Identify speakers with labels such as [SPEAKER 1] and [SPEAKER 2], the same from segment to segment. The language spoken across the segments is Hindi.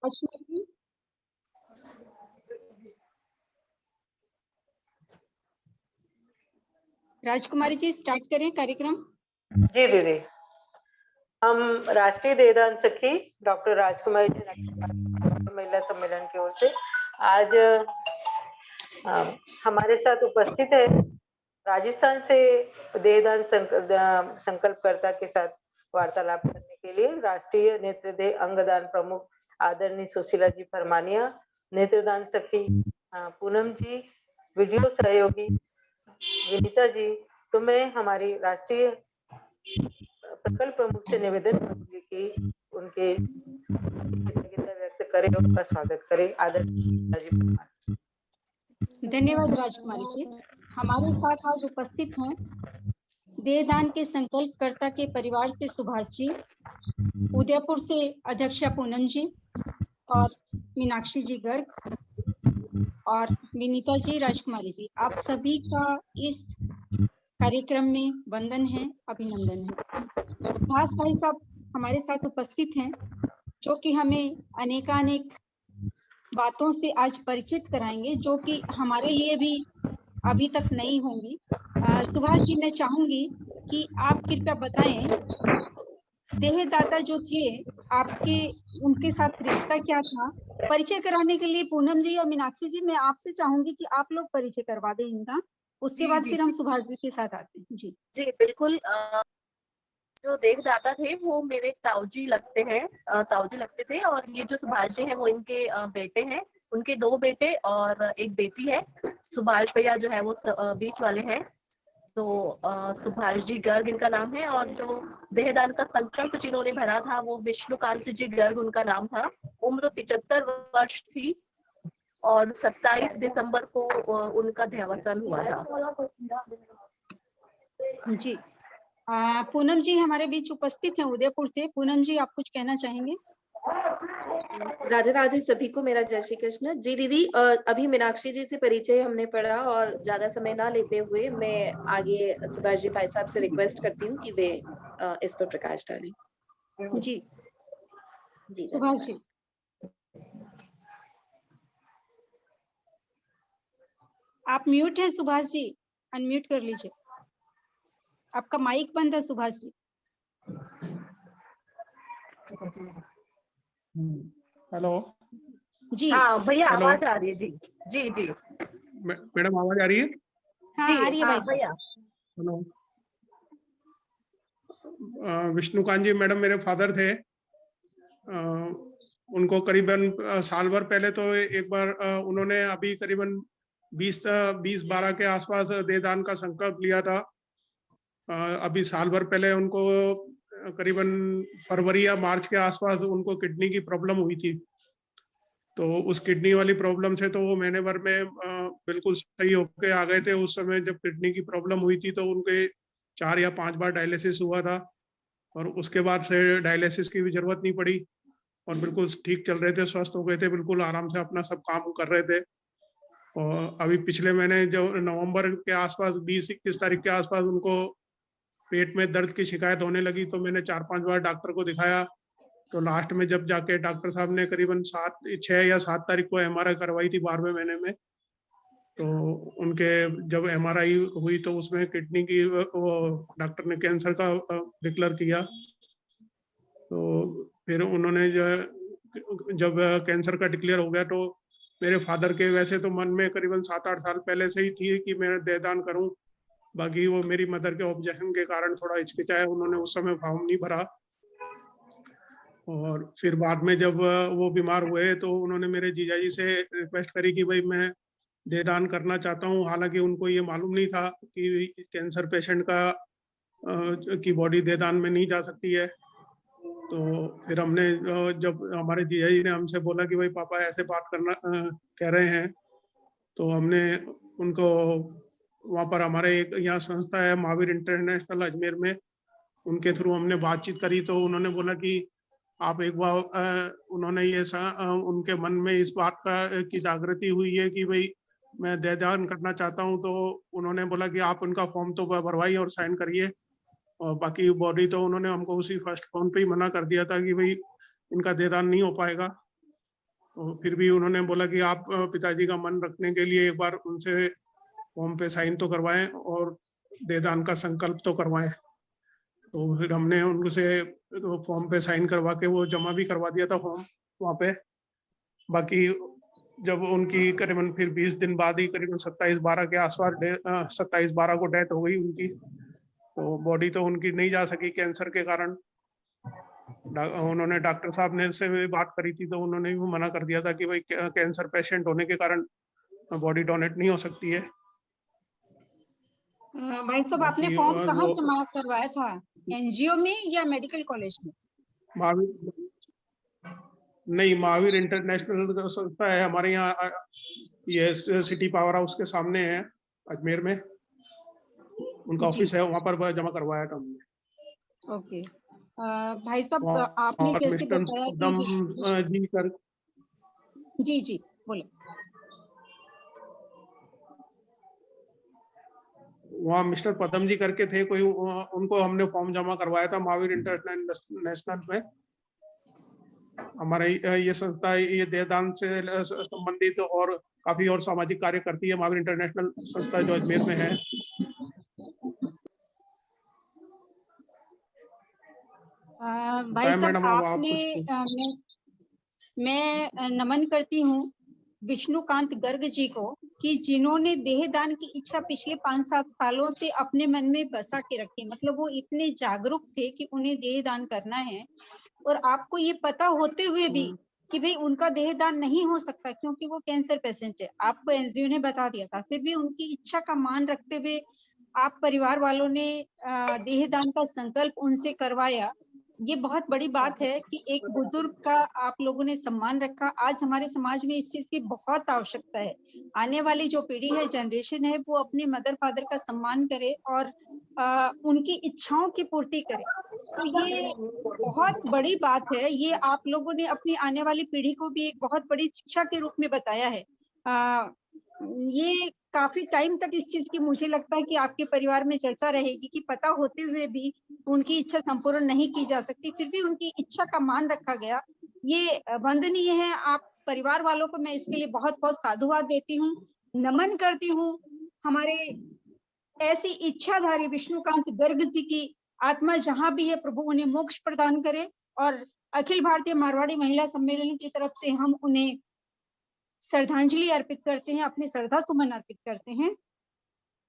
[SPEAKER 1] अश्विनी, राजकुमारी जी स्टार्ट करें कार्यक्रम।
[SPEAKER 2] जी दीदी, हम राष्ट्रीय देहदान सखी डॉक्टर राजकुमारी जी महिला सम्मेलन की ओर से आज हमारे साथ उपस्थित है राजस्थान से देहदान संकल्पकर्ता के साथ वार्तालाप करने के लिए राष्ट्रीय नेत्रदेह अंगदान प्रमुख आदरणीय सुशीला जी फरमानिया, नेत्रदान सखी पूनम जी, वीडियो सहयोगी विनीता जी। तो मैं हमारी राष्ट्रीय प्रकल्प प्रमुख से निवेदन करूंगी कि उनके कृतज्ञता व्यक्त करें, उनका स्वागत करें। आदरणीय।
[SPEAKER 1] धन्यवाद राजकुमारी जी। हमारे साथ आज उपस्थित हैं देहदान के संकल्पकर्ता के परिवार से सुभाष जी, उदयपुर से अध्यक्षा पूनम जी और मीनाक्षी जी गर्ग और विनीता जी, राजकुमारी जी, आप सभी का इस कार्यक्रम में वंदन है, अभिनंदन है। सुभाष भाई साहब हमारे साथ उपस्थित हैं जो कि हमें अनेकानेक बातों से आज परिचित कराएंगे जो कि हमारे लिए भी अभी तक नहीं होंगी। सुभाष जी, मैं चाहूंगी कि आप कृपया बताएं देहदाता जो थे आपके, उनके साथ रिश्ता क्या था। परिचय कराने के लिए पूनम जी और मीनाक्षी जी, मैं आपसे चाहूंगी कि आप लोग परिचय करवा दें इनका, उसके बाद फिर हम सुभाष जी के साथ आते हैं। जी
[SPEAKER 3] जी बिल्कुल। जो देहदाता थे वो मेरे ताऊजी लगते हैं, ताऊजी लगते थे, और ये जो सुभाष जी हैं वो इनके बेटे हैं। उनके 2 बेटे और एक बेटी है। सुभाष भैया जो है वो बीच वाले हैं। तो सुभाष जी गर्ग इनका नाम है, और जो देहदान का संकल्प जिन्होंने भरा था वो विष्णुकांत जी गर्ग उनका नाम था। उम्र 75 वर्ष थी और 27 दिसंबर को उनका देहावसान हुआ था।
[SPEAKER 1] जी पूनम जी हमारे बीच उपस्थित हैं उदयपुर से। पूनम जी, आप कुछ कहना चाहेंगे?
[SPEAKER 4] राधे राधे सभी को, मेरा जय श्री कृष्ण। जी दीदी, अभी मीनाक्षी जी से परिचय हमने पढ़ा और ज्यादा समय ना लेते हुए मैं आगे सुभाष जी भाई साहब से रिक्वेस्ट करती हूँ कि वे इस पर प्रकाश डालें।
[SPEAKER 1] जी
[SPEAKER 4] जी
[SPEAKER 1] सुभाष जी। आप म्यूट हैं सुभाष जी, अनम्यूट कर लीजिए। आपका माइक बंद है सुभाष जी।
[SPEAKER 5] हेलो
[SPEAKER 1] जी
[SPEAKER 3] हाँ भैया, आवाज आ रही है। जी जी जी
[SPEAKER 5] मैडम, आवाज आ रही है?
[SPEAKER 1] हाँ आ रही है भाई
[SPEAKER 3] भैया।
[SPEAKER 5] हेलो, विष्णुकांत जी मैडम मेरे फादर थे। उनको करीबन साल भर पहले तो एक बार उन्होंने अभी करीबन 20-12 के आसपास देहदान का संकल्प लिया था। अभी साल भर पहले उनको करीबन फरवरी या मार्च के आसपास उनको किडनी की प्रॉब्लम हुई थी। तो उस किडनी वाली प्रॉब्लम से तो वो महीने भर में बिल्कुल सही होके आ गए थे। उस समय जब किडनी की प्रॉब्लम हुई थी तो उनके 4 या 5 बार डायलिसिस हुआ था, और उसके बाद से डायलिसिस की भी जरूरत नहीं पड़ी और बिल्कुल ठीक चल रहे थे, स्वस्थ हो गए थे, बिल्कुल आराम से अपना सब काम कर रहे थे। और अभी पिछले महीने जो नवंबर के आसपास 20-21 तारीख के आसपास उनको पेट में दर्द की शिकायत होने लगी, तो मैंने 4-5 बार डॉक्टर को दिखाया। तो लास्ट में जब जाके डॉक्टर साहब ने करीबन 6 या 7 तारीख को MRI करवाई थी 12वें महीने में, तो उनके जब MRI हुई तो उसमें किडनी की वो डॉक्टर ने कैंसर का डिक्लेयर किया। तो फिर उन्होंने जब कैंसर का डिक्लेयर हो गया तो मेरे फादर के वैसे तो मन में करीबन 7-8 साल पहले से ही थी कि मैं देहदान करूं। बाकी वो मेरी मदर के ऑब्जेक्शन के कारण थोड़ा हिचकिचाया, उन्होंने उस समय फॉर्म नहीं भरा। और फिर बाद में जब वो बीमार हुए तो उन्होंने मेरे जीजाजी से रिक्वेस्ट करी कि भाई मैं देहदान करना चाहता हूँ। हालांकि उनको ये मालूम नहीं था कि कैंसर पेशेंट की बॉडी देहदान में नहीं जा सकती है। तो फिर हमने जब हमारे जीजाजी ने हमसे बोला कि भाई पापा ऐसे बात करना कह रहे हैं, तो हमने उनको वहाँ पर हमारे एक यहाँ संस्था है महावीर इंटरनेशनल अजमेर में, उनके थ्रू हमने बातचीत करी। तो उन्होंने बोला कि आप एक बार उन्होंने ये उनके मन में इस बात की जागृति हुई है कि भाई मैं देहदान करना चाहता हूँ। तो उन्होंने बोला कि आप उनका फॉर्म तो भरवाइए और साइन करिए, और बाकी बॉडी तो उन्होंने हमको उसी फर्स्ट फोन पे ही मना कर दिया था कि भाई इनका देहदान नहीं हो पाएगा। तो फिर भी उन्होंने बोला कि आप पिताजी का मन रखने के लिए एक बार उनसे फॉर्म पे साइन तो करवाएं और देहदान का संकल्प तो करवाएं। तो फिर हमने उनसे तो फॉर्म पे साइन करवा के वो जमा भी करवा दिया था फॉर्म वहाँ पे। बाकी जब उनकी करीबन फिर 20 दिन बाद ही करीबन 27/12 के आसपास 27/12 को डेथ हो गई उनकी। तो बॉडी तो उनकी नहीं जा सकी कैंसर के कारण। उन्होंने डॉक्टर साहब ने से भी बात करी थी तो उन्होंने भी मना कर दिया था कि भाई कैंसर पेशेंट होने के कारण बॉडी डोनेट नहीं हो सकती है।
[SPEAKER 1] भाई साहब, आपने फॉर्म कहाँ जमा करवाया था? एनजीओ में या मेडिकल कॉलेज में?
[SPEAKER 5] महावीर इंटरनेशनल संस्था है हमारे यहाँ, ये सिटी पावर हाउस के सामने है अजमेर में, उनका ऑफिस है, वहाँ पर जमा करवाया था हमने।
[SPEAKER 1] ओके भाई साहब, आपने जैसे बताया जी बोले,
[SPEAKER 5] वहाँ मिस्टर पदम जी करके थे कोई, उनको हमने फॉर्म जमा करवाया था महावीर इंटरनेशनल में। हमारे ये संस्था ये देहदान से संबंधित और काफी और सामाजिक कार्य करती है, महावीर इंटरनेशनल संस्था जो अजमेर में है।
[SPEAKER 1] भाई साहब, आपने मैं नमन करती हूँ विष्णुकांत गर्ग जी को कि जिन्होंने देहदान की इच्छा पिछले 5-7 सालों से अपने मन में बसा के रखी। मतलब वो इतने जागरूक थे कि उन्हें देहदान करना है, और आपको ये पता होते हुए भी कि भाई उनका देहदान नहीं हो सकता क्योंकि वो कैंसर पेशेंट है, आपको एनजीओ ने बता दिया था, फिर भी उनकी इच्छा का मान रखते हुए आप परिवार वालों ने देहदान का संकल्प उनसे करवाया। ये बहुत बड़ी बात है कि एक बुजुर्ग का आप लोगों ने सम्मान रखा। आज हमारे समाज में इस चीज की बहुत आवश्यकता है। आने वाली जो पीढ़ी है, जनरेशन है, वो अपने मदर फादर का सम्मान करे और उनकी इच्छाओं की पूर्ति करे। तो ये बहुत बड़ी बात है। ये आप लोगों ने अपनी आने वाली पीढ़ी को भी एक बहुत बड़ी शिक्षा के रूप में बताया है। ये काफी टाइम तक इस चीज की मुझे लगता है कि आपके परिवार में चर्चा रहेगी कि पता होते हुए भी उनकी इच्छा संपूर्ण नहीं की जा सकती, फिर भी उनकी इच्छा का मान रखा गया। ये वंदनीय है। आप परिवार वालों को मैं इसके लिए बहुत बहुत साधुवाद देती हूँ, नमन करती हूँ। हमारे ऐसी इच्छाधारी विष्णुकांत गर्ग जी की आत्मा जहां भी है, प्रभु उन्हें मोक्ष प्रदान करे। और अखिल भारतीय मारवाड़ी महिला सम्मेलन की तरफ से हम उन्हें श्रद्धांजलि अर्पित करते हैं, अपने श्रद्धा सुमन अर्पित करते हैं।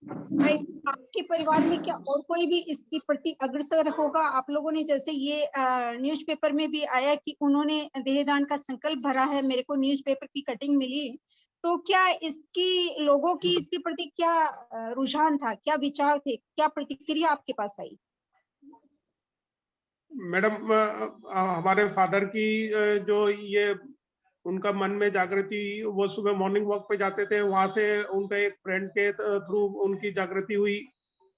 [SPEAKER 1] भाई, आपके परिवार में क्या और कोई भी इसके प्रति अग्रसर होगा? आप लोगों ने जैसे ये न्यूज़पेपर में भी आया कि उन्होंने देहदान का संकल्प भरा है, मेरे को न्यूज़पेपर की कटिंग मिली, तो क्या इसकी लोगों की इसके प्रति क्या रुझान था, क्या विचार थे, क्या प्रतिक्रिया आपके पास आई?
[SPEAKER 5] मैडम, हमारे फादर की जो ये उनका मन में जागृति, वो सुबह मॉर्निंग वॉक पे जाते थे, वहां से उनका एक फ्रेंड के थ्रू उनकी जागृति हुई।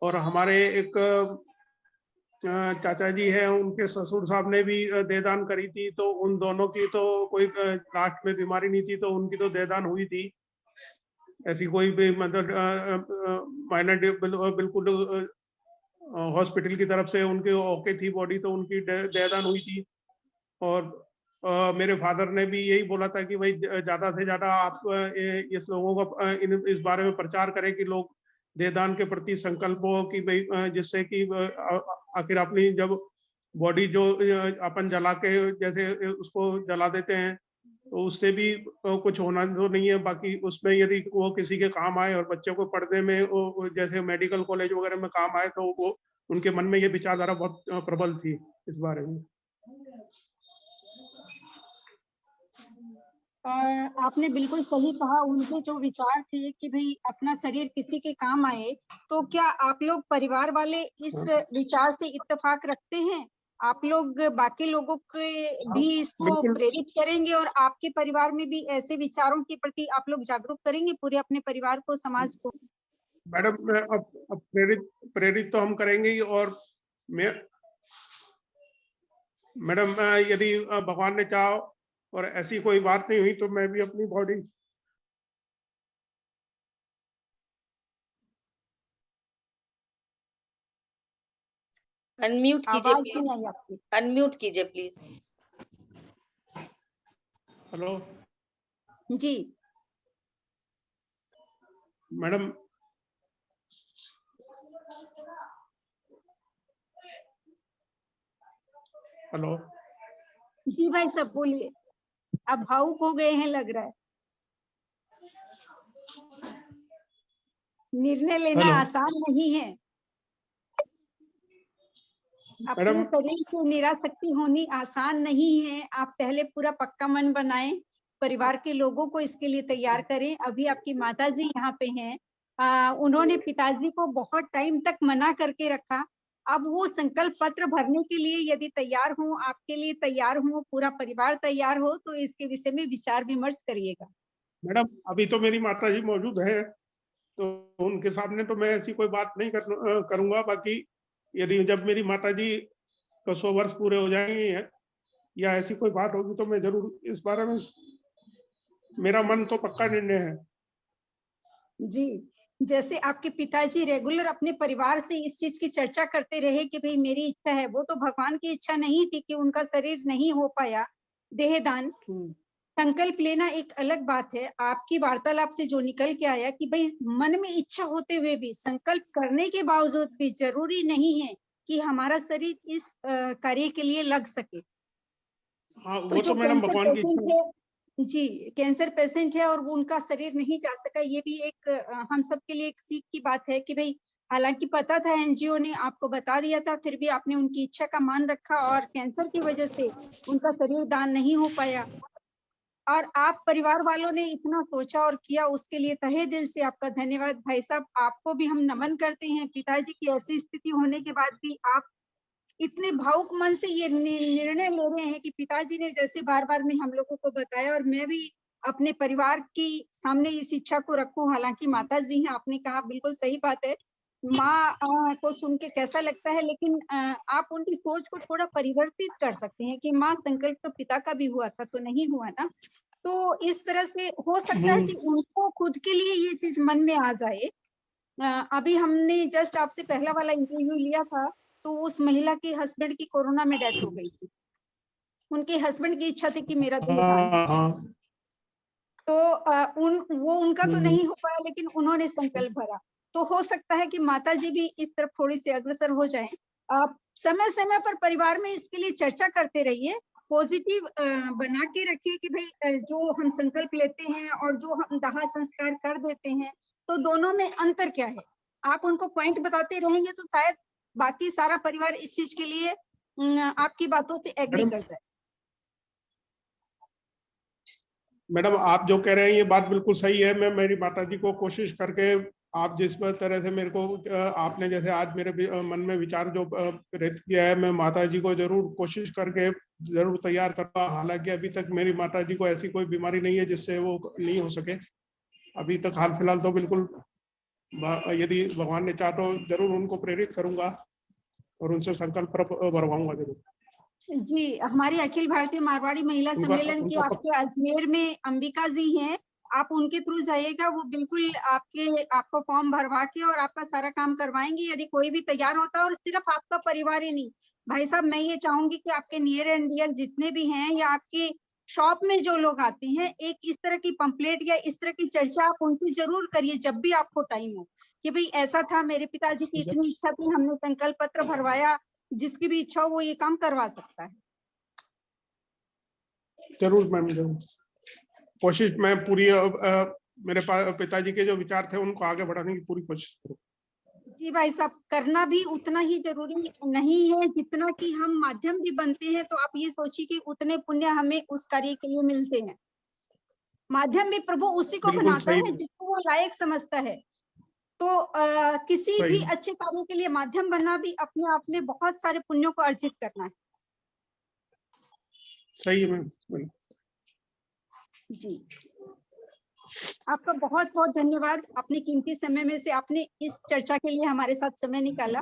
[SPEAKER 5] और हमारे एक चाचा जी हैं, उनके ससुर साहब ने भी देहदान करी थी, तो उन दोनों की तो कोई लास्ट में बीमारी नहीं थी, तो उनकी तो देहदान हुई थी। ऐसी कोई भी मतलब माइनर बिल्कुल हॉस्पिटल की तरफ से उनके ओके थी बॉडी, तो उनकी देहदान हुई थी। और मेरे फादर ने भी यही बोला था कि भाई ज्यादा से ज्यादा आप इस लोगों को इस बारे में प्रचार करें कि लोग देहदान के प्रति संकल्प हो, कि भाई जिससे कि आखिर अपनी जब बॉडी जो अपन जला के जैसे उसको जला देते हैं, तो उससे भी कुछ होना तो नहीं है। बाकी उसमें यदि वो किसी के काम आए और बच्चों को पढ़ने में जैसे मेडिकल कॉलेज वगैरह में काम आए, तो वो उनके मन में ये विचारधारा बहुत प्रबल थी इस बारे में।
[SPEAKER 1] आपने बिल्कुल सही कहा। उनके जो विचार थे कि भाई अपना शरीर किसी के काम आए, तो क्या आप लोग परिवार वाले इस विचार से इत्तेफाक रखते हैं? आप लोग बाकी लोगों के भी इसको प्रेरित करेंगे और आपके परिवार में भी ऐसे विचारों के प्रति आप लोग जागरूक करेंगे पूरे अपने परिवार को, समाज को?
[SPEAKER 5] मैडम, अब प्रेरित तो हम करेंगे ही। और मैडम, यदि भगवान ने चाहा और ऐसी कोई बात नहीं हुई, तो मैं भी अपनी बॉडी
[SPEAKER 6] अनम्यूट कीजिए प्लीज, अनम्यूट कीजिए प्लीज।
[SPEAKER 5] हेलो।
[SPEAKER 1] जी
[SPEAKER 5] मैडम, हेलो।
[SPEAKER 1] जी भाई साहब बोलिए, आप भावुक हो गए हैं लग रहा है। निर्णय लेना
[SPEAKER 5] हेलो
[SPEAKER 1] आसान नहीं है। अपने
[SPEAKER 5] मैडम,
[SPEAKER 1] शरीर से निराशक्ति होनी आसान नहीं है। आप पहले पूरा पक्का मन बनाएं, परिवार के लोगों को इसके लिए तैयार करें। अभी आपकी माताजी यहाँ पे हैं, उन्होंने पिताजी को बहुत टाइम तक मना करके रखा। अब वो संकल्प पत्र भरने के लिए यदि तैयार हो, आपके लिए तैयार हो, पूरा परिवार तैयार हो, तो इसके विषय में विचार विमर्श करिएगा।
[SPEAKER 5] मैडम अभी तो मेरी माता जी मौजूद है, तो उनके सामने तो मैं ऐसी कोई बात नहीं करूंगा। बाकी यदि जब मेरी माता जी को 100 वर्ष पूरे हो जाएंगे या ऐसी कोई बात होगी तो मैं जरूर इस बारे में, मेरा मन तो पक्का निर्णय है।
[SPEAKER 1] जी, जैसे आपके पिताजी रेगुलर अपने परिवार से इस चीज की चर्चा करते रहे कि भाई मेरी इच्छा है, वो तो भगवान की इच्छा नहीं थी कि उनका शरीर नहीं हो पाया देहदान। संकल्प लेना एक अलग बात है। आपकी वार्तालाप से जो निकल के आया कि भाई मन में इच्छा होते हुए भी, संकल्प करने के बावजूद भी जरूरी नहीं है कि हमारा शरीर इस कार्य के लिए लग सके।
[SPEAKER 5] हाँ,
[SPEAKER 1] तो
[SPEAKER 5] वो
[SPEAKER 1] जो
[SPEAKER 5] तो मैडम
[SPEAKER 1] कैंसर
[SPEAKER 5] भगवान की
[SPEAKER 1] पेशेंट
[SPEAKER 5] इच्छा है।
[SPEAKER 1] है, जी कैंसर पेशेंट है और वो उनका शरीर नहीं जा सका, ये भी एक हम सब के लिए एक सीख की बात है कि भाई हालांकि पता था, एनजीओ ने आपको बता दिया था, फिर भी आपने उनकी इच्छा का मान रखा और कैंसर की वजह से उनका शरीर दान नहीं हो पाया। और आप परिवार वालों ने इतना सोचा और किया, उसके लिए तहे दिल से आपका धन्यवाद। भाई साहब आपको भी हम नमन करते हैं। पिताजी की ऐसी स्थिति होने के बाद भी आप इतने भावुक मन से ये निर्णय ले रहे हैं कि पिताजी ने जैसे बार बार में हम लोगों को बताया, और मैं भी अपने परिवार की सामने इस इच्छा को रखूं। हालांकि माता जी हैं, आपने कहा बिल्कुल सही बात है, माँ को सुन के कैसा लगता है, लेकिन आप उनकी सोच को थोड़ा परिवर्तित कर सकते हैं कि माँ संकल्प तो पिता का भी हुआ था, तो नहीं हुआ ना। तो इस तरह से हो सकता है कि उनको खुद के लिए ये चीज मन में आ जाए। अभी हमने जस्ट आपसे पहला वाला इंटरव्यू लिया था, तो उस महिला के हस्बैंड की कोरोना में डेथ हो गई थी। उनके हस्बैंड की इच्छा थी कि मेरा देहदान हो।
[SPEAKER 5] हाँ,
[SPEAKER 1] तो वो उनका तो नहीं हो पाया, लेकिन उन्होंने संकल्प भरा। तो हो सकता है कि माता जी भी इस तरफ थोड़ी सी अग्रसर हो जाएं। आप समय समय पर परिवार में इसके लिए चर्चा करते रहिए, पॉजिटिव बना के रखिए कि भाई जो हम संकल्प लेते हैं और जो हम दाह संस्कार कर देते हैं, तो दोनों में अंतर क्या है। आप उनको पॉइंट बताते रहेंगे तो शायद बाकी सारा परिवार इस चीज के लिए आपकी बातों से एग्री
[SPEAKER 5] मैडम
[SPEAKER 1] कर जाए।
[SPEAKER 5] मैडम आप जो कह रहे हैं ये बात बिल्कुल सही है। मैं मेरी माता जी को कोशिश करके, आप जिस तरह से मेरे को आपने जैसे आज मेरे मन में विचार जो प्रेरित किया है, मैं माता जी को जरूर कोशिश करके जरूर तैयार करूंगा। हालांकि अभी तक मेरी माता जी को ऐसी कोई बीमारी नहीं है जिससे वो नहीं हो सके अभी तक, हाल फिलहाल तो बिल्कुल। यदि भगवान ने चाहा तो जरूर उनको प्रेरित करूंगा और उनसे संकल्प भरवाऊंगा जरूर।
[SPEAKER 1] जी, हमारी अखिल भारतीय मारवाड़ी महिला
[SPEAKER 5] उनका
[SPEAKER 1] सम्मेलन की
[SPEAKER 5] उनका
[SPEAKER 1] आपके अजमेर में अंबिका जी हैं, आप उनके थ्रू जाइएगा, वो बिल्कुल आपको फॉर्म भरवा के और आपका सारा काम करवाएंगे। यदि कोई भी तैयार होता है, और सिर्फ आपका परिवार ही नहीं, भाई साहब मैं ये चाहूंगी कि आपके नियर एंड डियर जितने भी हैं या आपके शॉप में जो लोग आते हैं, एक इस तरह की पंपलेट या इस तरह की चर्चा आप उनसे जरूर करिए जब भी आपको टाइम हो, कि भाई ऐसा था, मेरे पिताजी की इतनी इच्छा थी, हमने संकल्प पत्र भरवाया, जिसकी भी इच्छा हो वो ये काम करवा सकता है।
[SPEAKER 5] जरूर मैम, जरूर कोशिश मैं पूरी मेरे पिताजी के जो विचार थे उनको आगे बढ़ाने की पूरी कोशिश करूँ।
[SPEAKER 1] जी भाई साहब, करना भी उतना ही जरूरी नहीं है जितना कि हम माध्यम भी बनते हैं। तो आप ये सोचिए कि उतने पुण्य हमें उस कार्य के लिए मिलते हैं। माध्यम भी प्रभु उसी को
[SPEAKER 5] बिल्कुल
[SPEAKER 1] बनाता
[SPEAKER 5] सही,
[SPEAKER 1] है जिसको वो लायक समझता है। तो किसी भी
[SPEAKER 5] सही,
[SPEAKER 1] अच्छे कार्य के लिए माध्यम बनना भी अपने आप में बहुत सारे पुण्यों को अर्जित करना है।
[SPEAKER 5] सही है मैम।
[SPEAKER 1] जी, आपका बहुत बहुत धन्यवाद। अपने कीमती समय में से आपने इस चर्चा के लिए हमारे साथ समय निकाला।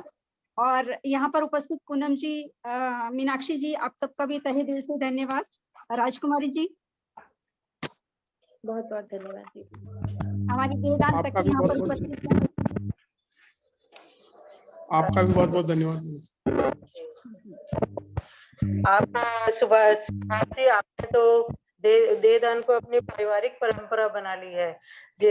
[SPEAKER 1] और यहाँ पर उपस्थित पूनम जी, मीनाक्षी जी, आप सबका भी तहे दिल से धन्यवाद। राजकुमारी जी,
[SPEAKER 4] बहुत बहुत धन्यवाद।
[SPEAKER 1] हमारी देहदान
[SPEAKER 5] आपका
[SPEAKER 1] सखी
[SPEAKER 5] भी
[SPEAKER 1] यहाँ पर
[SPEAKER 5] बहुत
[SPEAKER 1] उपस्थित है।
[SPEAKER 5] आपका भी बहुत बहुत धन्यवाद।
[SPEAKER 2] आप सुबह से आपने तो देहदान को अपनी पारिवारिक परंपरा बना ली है।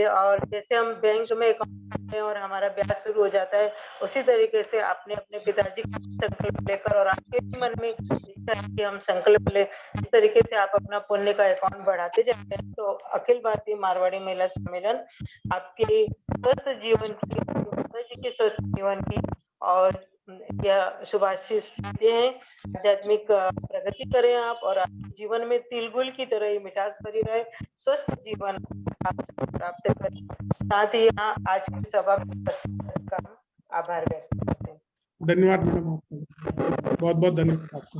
[SPEAKER 2] और जैसे हम बैंक में अकाउंट करते हैं और हमारा ब्याज शुरू हो जाता है, उसी तरीके से आपने अपने पिताजी का संकल्प लेकर और आपके भी मन में इच्छा है कि हम संकल्प ले, इस तरीके से आप अपना पुण्य का अकाउंट बढ़ाते जाते हैं। तो अखिल भारतीय मारवाड़ी महिला सम्मेलन आपके स्वस्थ जीवन की, माताजी के स्वस्थ जीवन की और यह शुभाशीष देते हैं। आध्यात्मिक प्रगति करें आप और आपके जीवन में तिलगुल की तरह ही मिठास भरी रहे, स्वस्थ जीवन आप प्राप्त करें। साथ ही यहाँ आज की सभा का आभार व्यक्त करते हैं।
[SPEAKER 5] धन्यवाद मैडम, आपका बहुत बहुत धन्यवाद आपका।